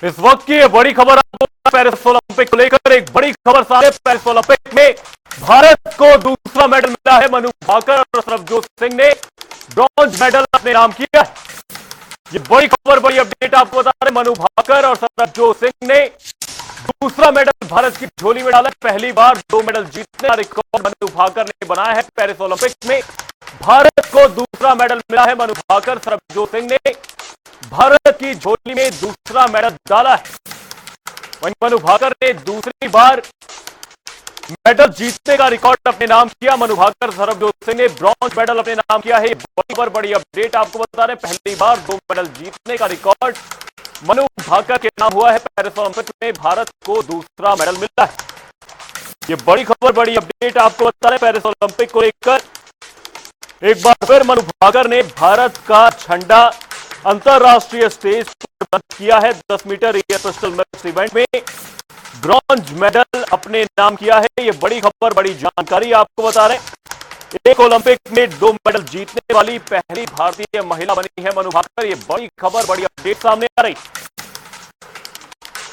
इस वक्त की ये बड़ी खबर आपको पेरिस ओलंपिक को लेकर एक बड़ी खबर सामने। पेरिस ओलंपिक में भारत को दूसरा मेडल मिला है। मनु भाकर और सरबजोत सिंह ने ब्रॉन्ज मेडल अपने नाम किया है। ये बड़ी खबर, बड़ी अपडेट आपको बता रहे। मनु भाकर और सरबजोत सिंह ने दूसरा मेडल भारत की झोली में डाला। पहली बार 2 मेडल जीतने का रिकॉर्ड मनु भाकर ने बनाया है। पेरिस ओलंपिक में भारत को दूसरा मेडल मिला है। मनु भाकर, सरबजोत सिंह ने भारत की झोली में दूसरा मेडल डाला है। वहीं मनु भाकर ने दूसरी बार मेडल जीतने का रिकॉर्ड अपने नाम किया। मनु भाकर, सरबजोत सिंह ने ब्रॉन्ज मेडल अपने नाम किया है। बड़ी अपडेट आपको बता रहे हैं। पहली बार 2 मेडल जीतने का रिकॉर्ड मनु भाकर के नाम हुआ है। पेरिस ओलंपिक में भारत को दूसरा मेडल मिला है। ये बड़ी खबर, बड़ी अपडेट आपको बता रहे हैं। पेरिस ओलंपिक को लेकर एक बार फिर मनु भाकर ने भारत का झंडा अंतरराष्ट्रीय स्टेज पर बुलंद किया है। 10 metre air pistol mix event में ब्रॉन्ज मेडल अपने नाम किया है। ये बड़ी खबर, बड़ी जानकारी आपको बता रहे हैं। एक ओलंपिक में 2 मेडल जीतने वाली पहली भारतीय महिला बनी है मनु भाकर। ये बड़ी खबर, बड़ी अपडेट सामने आ रही।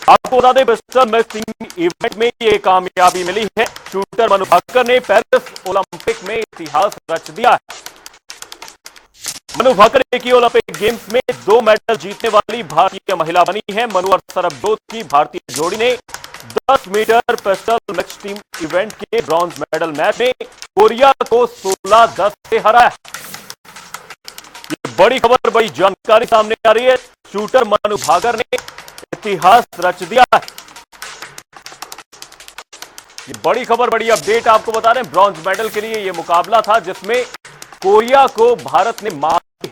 आपको बता दें, पिस्टल मिक्सिंग इवेंट में ये कामयाबी मिली है। शूटर मनु भाकर ने पेरिस ओलंपिक में इतिहास रच दिया है। मनु भाकर एक ही ओलंपिक गेम्स में 2 मेडल जीतने वाली भारतीय महिला बनी है। मनु और सरबजोत की भारतीय जोड़ी ने 10 metre pistol mix team event के ब्रॉन्ज मेडल मैच में कोरिया को 16-10 से हराया। ये बड़ी खबर, बड़ी जानकारी सामने आ रही है। शूटर मनु भाकर ने इतिहास रच दिया है। ये बड़ी खबर, बड़ी अपडेट आपको बता रहे हैं। ब्रॉन्ज मेडल के लिए यह मुकाबला था जिसमें कोरिया को भारत ने मात दी।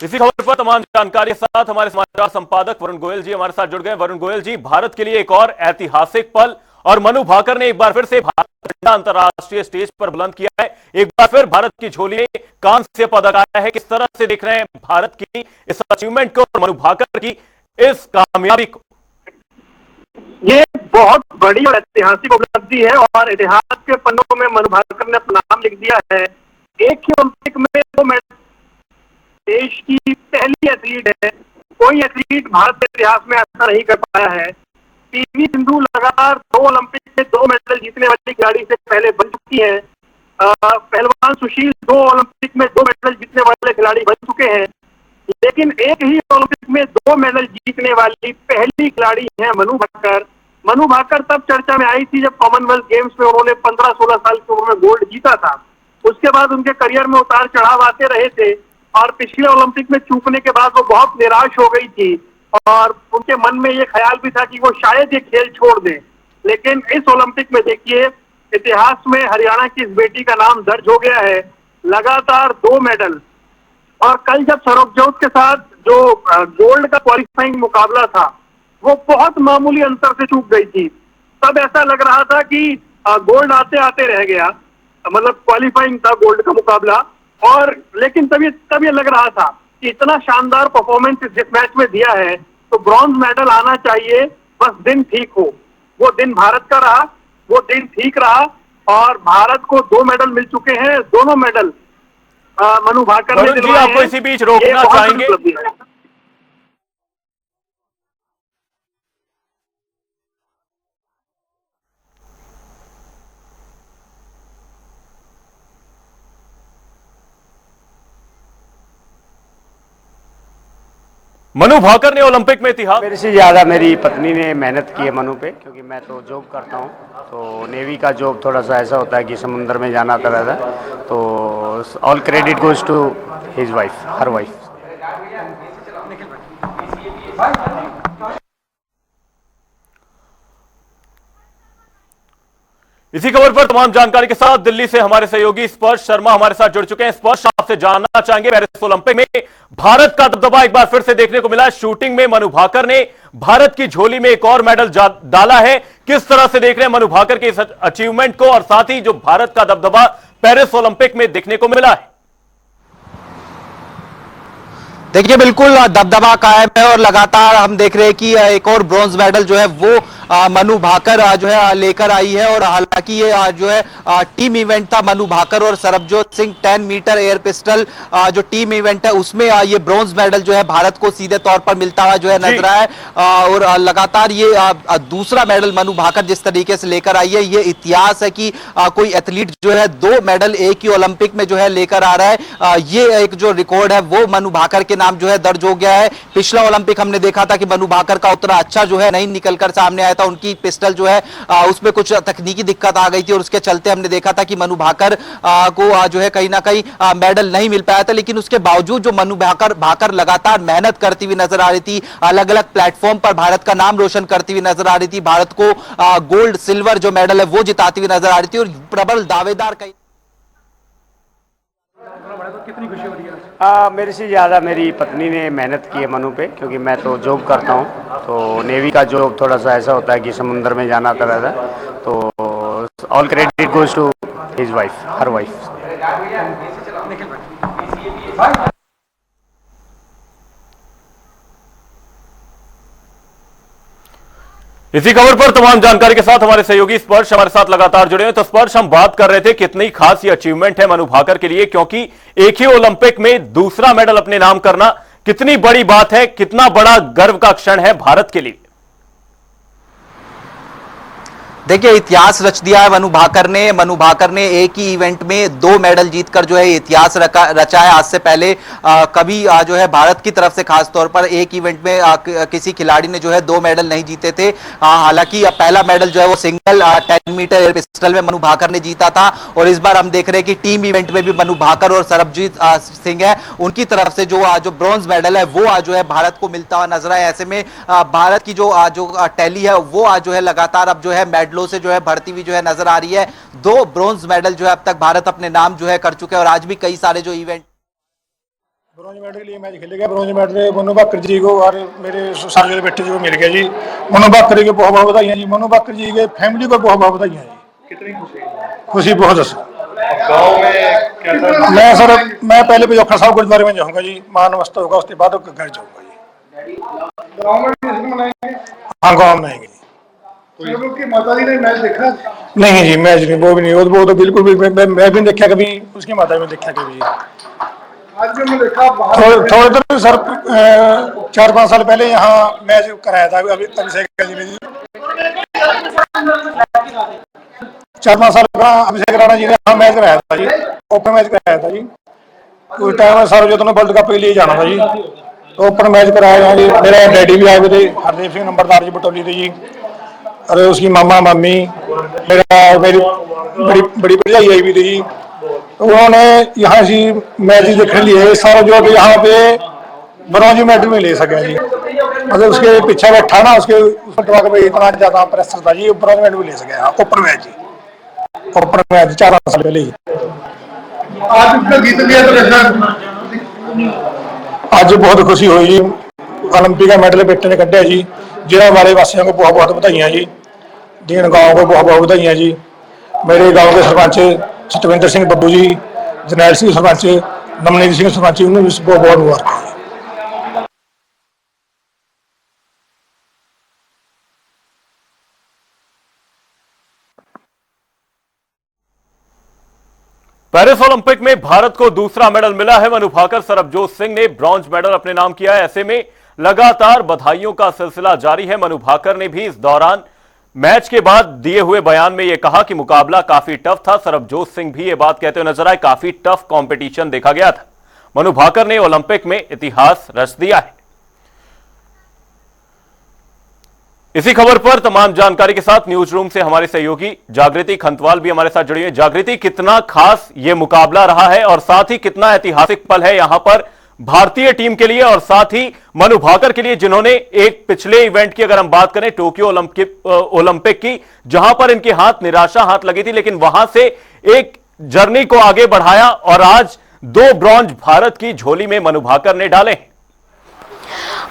इसी खबर पर तमाम जानकारी के साथ हमारे समाचार संपादक वरुण गोयल जी हमारे साथ जुड़ गए। वरुण गोयल जी, भारत के लिए एक और ऐतिहासिक पल और मनु भाकर ने एक बार फिर से भारत का अंतरराष्ट्रीय स्टेज पर बुलंद किया है। एक बार फिर भारत की झोली में कांस्य पदक आया है। किस तरह से देख रहे हैं भारत की इस अचीवमेंट को और मनु भाकर की इस कामयाबी को? ये बहुत बड़ी और ऐतिहासिक उपलब्धि है और इतिहास के पन्नों में मनु भाकर ने अपना नाम लिख दिया है। एक ही ओलंपिक में 2 मेडल, देश की पहली एथलीट है। कोई एथलीट भारत के इतिहास में ऐसा नहीं कर पाया है। पीवी सिंधु लगातार 2 ओलंपिक में 2 मेडल जीतने वाली खिलाड़ी से पहले बन चुकी है। पहलवान सुशील 2 ओलंपिक में 2 मेडल जीतने वाले खिलाड़ी बन चुके हैं। लेकिन एक ही ओलंपिक में 2 मेडल जीतने वाली पहली खिलाड़ी है मनु भाकर। मनु भाकर तब चर्चा में आई थी जब कॉमनवेल्थ गेम्स में उन्होंने 15-16 साल की उम्र में गोल्ड जीता था। उसके बाद उनके करियर में उतार चढ़ाव आते रहे थे और पिछले ओलंपिक में चूकने के बाद वो बहुत निराश हो गई थी और उनके मन में ये ख्याल भी था कि वो शायद ये खेल छोड़ दें। लेकिन इस ओलंपिक में देखिए, इतिहास में हरियाणा की इस बेटी का नाम दर्ज हो गया है। लगातार 2 मेडल। और कल जब सरबजोत के साथ जो गोल्ड का क्वालिफाइंग मुकाबला था वो बहुत मामूली अंतर से चूक गई थी। तब ऐसा लग रहा था कि गोल्ड आते आते रह गया, मतलब क्वालिफाइंग था गोल्ड का मुकाबला। और लेकिन तब ये लग रहा था कि इतना शानदार परफॉर्मेंस जिस मैच में दिया है तो ब्रॉन्ज मेडल आना चाहिए, बस दिन ठीक हो। वो दिन भारत का रहा, वो दिन ठीक रहा और भारत को 2 मेडल मिल चुके हैं। दोनों मेडल मनु भाकर ने जी, आपको इसी बीच रोकना चाहेंगे। मनु भाकर ने ओलंपिक में इतिहास। मेरे से ज़्यादा मेरी पत्नी ने मेहनत की है मनु पे, क्योंकि मैं तो जॉब करता हूँ। तो नेवी का जॉब थोड़ा सा ऐसा होता है कि समुद्र में जाना आता रहता है। तो all credit goes to his wife, her wife. इसी खबर पर तमाम जानकारी के साथ दिल्ली से हमारे सहयोगी स्पर्श शर्मा हमारे साथ जुड़ चुके हैं। स्पर्श, आपसे जानना चाहेंगे, पेरिस ओलंपिक में भारत का दबदबा एक बार फिर से देखने को मिला। शूटिंग में मनु भाकर ने भारत की झोली में एक और मेडल डाला है। किस तरह से देख रहे हैं मनु भाकर के इस अचीवमेंट को और साथ ही जो भारत का दबदबा पेरिस ओलंपिक में देखने को मिला है? देखिए, बिल्कुल दबदबा कायम है और लगातार हम देख रहे हैं कि एक और ब्रॉन्ज मेडल जो है वो मनु भाकर जो है लेकर आई है। और हालांकि ये जो है टीम इवेंट था, मनु भाकर और Sarabjot Singh 10 metre air pistol जो टीम इवेंट है उसमें ये ब्रॉन्ज मेडल जो है भारत को सीधे तौर पर मिलता हुआ जो है नजर आया है। और लगातार ये दूसरा मेडल मनु भाकर जिस तरीके से लेकर आई है, ये इतिहास है कि कोई एथलीट जो है 2 मेडल एक ही ओलंपिक में जो है लेकर आ रहा है। ये एक जो रिकॉर्ड है वो मनु भाकर के नाम जो है दर्ज हो गया है। पिछला ओलंपिक हमने देखा था कि मनु भाकर का उतना अच्छा जो है नहीं निकलकर सामने आया था, उनकी पिस्टल जो है उसमें कुछ तकनीकी दिक्कत आ गई थी और उसके चलते हमने देखा था कि मनु भाकर को जो है कहीं ना कहीं मेडल नहीं मिल पाया था। लेकिन उसके बावजूद जो मनु भाकर लगातार मेहनत करती हुई नजर आ रही थी, अलग अलग प्लेटफॉर्म पर भारत का नाम रोशन करती हुई नजर आ रही थी, भारत को गोल्ड सिल्वर जो मेडल है वो जिताती हुई नजर आ रही थी और प्रबल दावेदार कई कितनी खुशी हो रही है? मेरे से ज़्यादा मेरी पत्नी ने मेहनत की है मनु पे, क्योंकि मैं तो जॉब करता हूँ, तो नेवी का जॉब थोड़ा सा ऐसा होता है कि समुंदर में जाना आता रहता है। तो all credit goes to his wife, her wife. इसी खबर पर तमाम जानकारी के साथ हमारे सहयोगी स्पर्श हमारे साथ लगातार जुड़े हैं। तो स्पर्श, हम बात कर रहे थे कितनी खास ये अचीवमेंट है मनु भाकर के लिए, क्योंकि एक ही ओलंपिक में दूसरा मेडल अपने नाम करना कितनी बड़ी बात है, कितना बड़ा गर्व का क्षण है भारत के लिए। देखिए, इतिहास रच दिया है मनु भाकर ने एक ही इवेंट में 2 मेडल जीतकर जो है इतिहास रचा है। आज से पहले कभी जो है भारत की तरफ से खास तौर पर एक इवेंट में किसी खिलाड़ी ने जो है 2 मेडल नहीं जीते थे। हालांकि पहला मेडल जो है वो सिंगल 10 मीटर एयर पिस्टल में मनु भाकर ने जीता था और इस बार हम देख रहे हैं कि टीम इवेंट में भी मनु भाकर और सरबजीत सिंह है, उनकी तरफ से जो ब्रॉन्ज मेडल है वो जो है भारत को मिलता हुआ नजर आया। ऐसे में भारत की जो टैली है वो जो है लगातार अब जो है मेडलों से जो है बढ़ती हुई जो है नजर आ रही है। 2 ब्रॉन्ज मेडल जो है अब तक भारत अपने नाम जो है कर चुके हैं और आज भी कई सारे जो इवेंट ब्रॉन्ज मेडल के लिए मैच खेलेगा। ब्रॉन्ज मेडल मनु भाकर जी को और मेरे सारे बेटे जी को मिल गया जी। मनु भाकर जी को बहुत बहुत बधाइयाँ जी। मनु भाकर जी के फैमिली को बहुत बहुत बधाइयाँ जी। कितनी खुशी बहुत है। गाँव में कैसा? मैं पहले पिजोखड़ा साहब गुरुद्वारे में जाऊँगा जी, महानमस्त होगा, उसके बाद घर जाऊँगा जी। गाँव में भी मनाएंगे? हाँ, गाँव में आएंगे जी। तो माता जी ने मैच देखा? नहीं जी, मैच नहीं, वो भी नहीं, वो तो बिल्कुल भी मैं भी देखा कभी, उसकी माता भी देखा कभी। आज भी मैं देखा थोड़े दिन सर 4-5 साल पहले यहाँ मैच कराया था अभिषेक जी ने जी। 4-5 साल का अभिषेक राणा जी ने यहाँ मैच कराया था जी, ओपन मैच कराया था जी। उस टाइम में सरबजोत ने वर्ल्ड कप के लिए जाना था जी, तो ओपन मैच कराया जी। मेरे डैडी भी आए हुए थे, हरदेव सिंह नंबरदार जी बटोली थे जी, और उसकी मामा मम्मी, मेरी बड़ी भरजाई आई भी थी जी। तो उन्होंने यहाँ से मैच देखने लिए सारा जो यहाँ पे ब्रॉन्ज मेडल में ले सके जी। मतलब उसके पीछे बैठा ना, उसके इतना ज्यादा प्रेशर था जी, ब्रॉन्ज मेडल में ले सके ओपन मैच जी। ओपन मैच 4 साल पहले ही। आज जीत लिया तो आज बहुत खुशी हुई जी। ओलंपिक का मेडल बेटे ने कढ़िया जी। जिला वाले वासियों को बहुत बहुत बधाइयाँ जी। दीन गाँव को बहुत बहुत बधाइयाँ जी। मेरे गांव के सरपंच सतविंदर सिंह बब्बू जी, जरनैल सिंह सरपंच, नवनीत सिंह सरपंच, उन्होंने भी बहुत बहुत मुबारक। पेरिस ओलंपिक में भारत को दूसरा मेडल मिला है। मनु भाकर, सरबजोत सिंह ने ब्रॉन्ज मेडल अपने नाम किया है। ऐसे में लगातार बधाइयों का सिलसिला जारी है। मनु भाकर ने भी इस दौरान मैच के बाद दिए हुए बयान में यह कहा कि मुकाबला काफी टफ था। सरबजोत सिंह भी यह बात कहते हुए नजर आए, काफी टफ कंपटीशन देखा गया था। मनु भाकर ने ओलंपिक में इतिहास रच दिया है। इसी खबर पर तमाम जानकारी के साथ न्यूज रूम से हमारे सहयोगी जागृति खंतवाल भी हमारे साथ जुड़ी है। जागृति, कितना खास यह मुकाबला रहा है और साथ ही कितना ऐतिहासिक पल है यहां पर भारतीय टीम के लिए और साथ ही मनु भाकर के लिए, जिन्होंने एक पिछले इवेंट की अगर हम बात करें टोक्यो ओलंपिक की, जहां पर इनके निराशा हाथ लगी थी, लेकिन वहां से एक जर्नी को आगे बढ़ाया और आज 2 ब्रॉन्ज भारत की झोली में मनु भाकर ने डाले।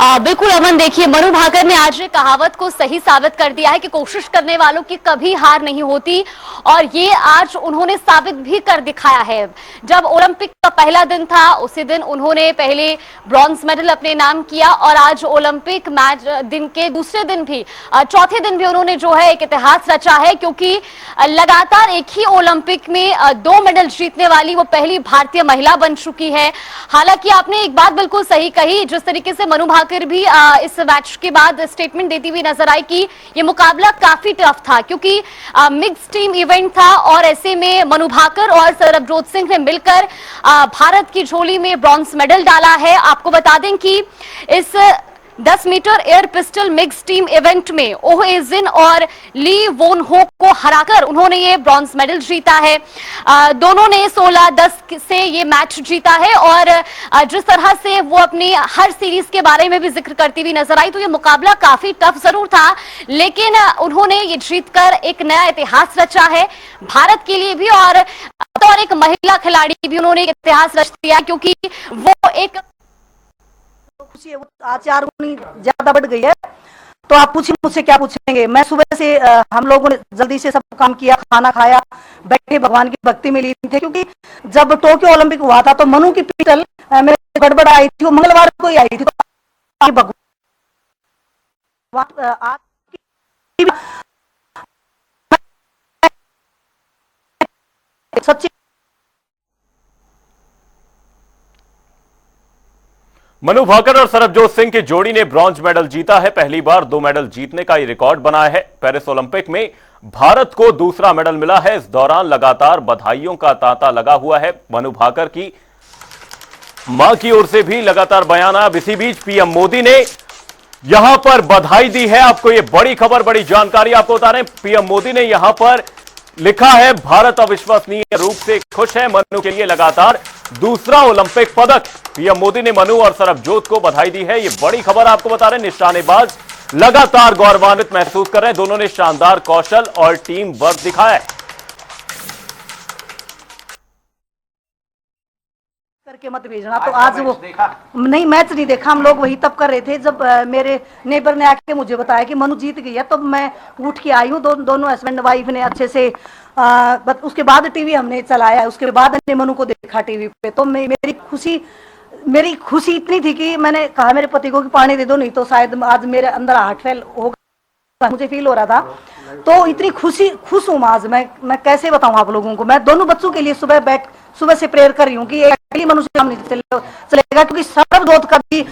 बिल्कुल अमन, देखिए मनु भाकर ने आज ये कहावत को सही साबित कर दिया है कि कोशिश करने वालों की कभी हार नहीं होती, और ये आज उन्होंने साबित भी कर दिखाया है। जब ओलंपिक का पहला दिन था उसी दिन उन्होंने पहले ब्रॉन्ज मेडल अपने नाम किया, और आज ओलंपिक मैच दिन के दूसरे दिन भी, चौथे दिन भी उन्होंने जो है एक इतिहास रचा है, क्योंकि लगातार एक ही ओलंपिक में 2 मेडल जीतने वाली वो पहली भारतीय महिला बन चुकी है। हालांकि आपने एक बात बिल्कुल सही कही, जिस तरीके से मनु भाकर भी इस मैच के बाद स्टेटमेंट देती हुई नजर आई कि ये मुकाबला काफी टफ था, क्योंकि मिक्स टीम इवेंट था, और ऐसे में मनु भाकर और सरबजोत सिंह ने मिलकर भारत की झोली में ब्रॉन्ज मेडल डाला है। आपको बता दें कि इस 10 metre air pistol mix team event में ओह एजिन और ली वोन हो को हराकर उन्होंने ये ब्रॉन्ज मेडल जीता है। दोनों ने 16-10 से ये मैच जीता है, और जिस तरह से वो अपनी हर सीरीज के बारे में भी जिक्र करती हुई नजर आई, तो ये मुकाबला काफी टफ जरूर था, लेकिन उन्होंने ये जीतकर एक नया इतिहास रचा है भारत के लिए भी, और एक महिला खिलाड़ी भी उन्होंने एक इतिहास रच दिया, क्योंकि वो एक खुशी आचार ज्यादा बढ़ गई है। तो आप पूछिए मुझसे क्या पूछेंगे। मैं सुबह से हम लोगों ने जल्दी से सब काम किया, खाना खाया, बैठे भगवान की भक्ति में लीन थे, क्योंकि जब टोक्यो ओलंपिक हुआ था तो मनु की पिस्टल मेरे गड़बड़ आई थी, वो मंगलवार को ही आई थी। तो भगवान सच्ची मनु भाकर और सरबजोत सिंह की जोड़ी ने ब्रॉन्ज मेडल जीता है। पहली बार 2 मेडल जीतने का ये रिकॉर्ड बनाया है। पेरिस ओलंपिक में भारत को दूसरा मेडल मिला है। इस दौरान लगातार बधाइयों का तांता लगा हुआ है। मनु भाकर की मां की ओर से भी लगातार बयान आया। इसी बीच पीएम मोदी ने यहां पर बधाई दी है। आपको ये बड़ी खबर, बड़ी जानकारी आपको बता रहे हैं। पीएम मोदी ने यहां पर लिखा है, भारत अविश्वसनीय रूप से खुश है, मनु के लिए लगातार दूसरा ओलंपिक पदक। पीएम मोदी ने मनु और सरबजोत को बधाई दी है। ये बड़ी खबर आपको बता रहे हैं। निशानेबाज लगातार गौरवान्वित महसूस कर रहे हैं। दोनों ने शानदार कौशल और टीम वर्क दिखाया है। करके मत भेजना। तो आज वो नहीं, मैच नहीं देखा। हम लोग वही तब कर रहे थे जब मेरे नेबर ने आके मुझे बताया कि मनु जीत गई है, तो मैं उठ के आई हूँ। दोनों हस्बैंड वाइफ ने अच्छे से उसके बाद टीवी हमने चलाया, उसके बाद हमने मनु को देखा टीवी पे। तो मेरी खुशी इतनी थी कि मैंने कहा मेरे पति को कि पानी दे दो, नहीं तो शायद आज मेरे अंदर हार्ट फेल होगा, मुझे फील हो रहा था। तो इतनी खुश हूँ आज मैं कैसे बताऊं आप लोगों को। मैं दोनों बच्चों के लिए सुबह से प्रेयर कर रही हूँ कि अकेली मनुष्य काम नहीं चलेगा, क्योंकि सरबजोत का भी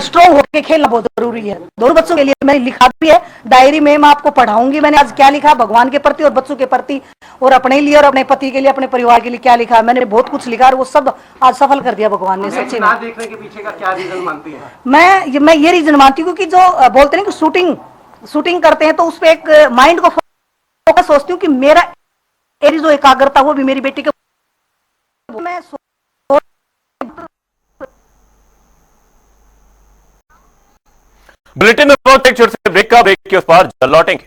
स्ट्रॉन्ग होकर खेलना बहुत जरूरी है। दोनों बच्चों के लिए मैंने लिखा भी है डायरी में, मैं आपको पढ़ाऊंगी मैंने आज क्या लिखा भगवान के प्रति और बच्चों के प्रति, और अपने लिए और अपने पति के लिए, अपने परिवार के लिए क्या लिखा। मैंने बहुत कुछ लिखा और वो सब आज सफल कर दिया भगवान ने। सच्ची में देखने के पीछे का क्या रीजन मानती है? मैं ये रीजन मानती हूँ, क्योंकि जो बोलते हैं कि शूटिंग करते हैं तो उस पर एक माइंड को फोकस सोचती हूँ कि मेरी जो एकाग्रता वो भी मेरी बेटी के मैं बुलेटिन में एक छोटे से ब्रेक के उस पार लौटेंगे।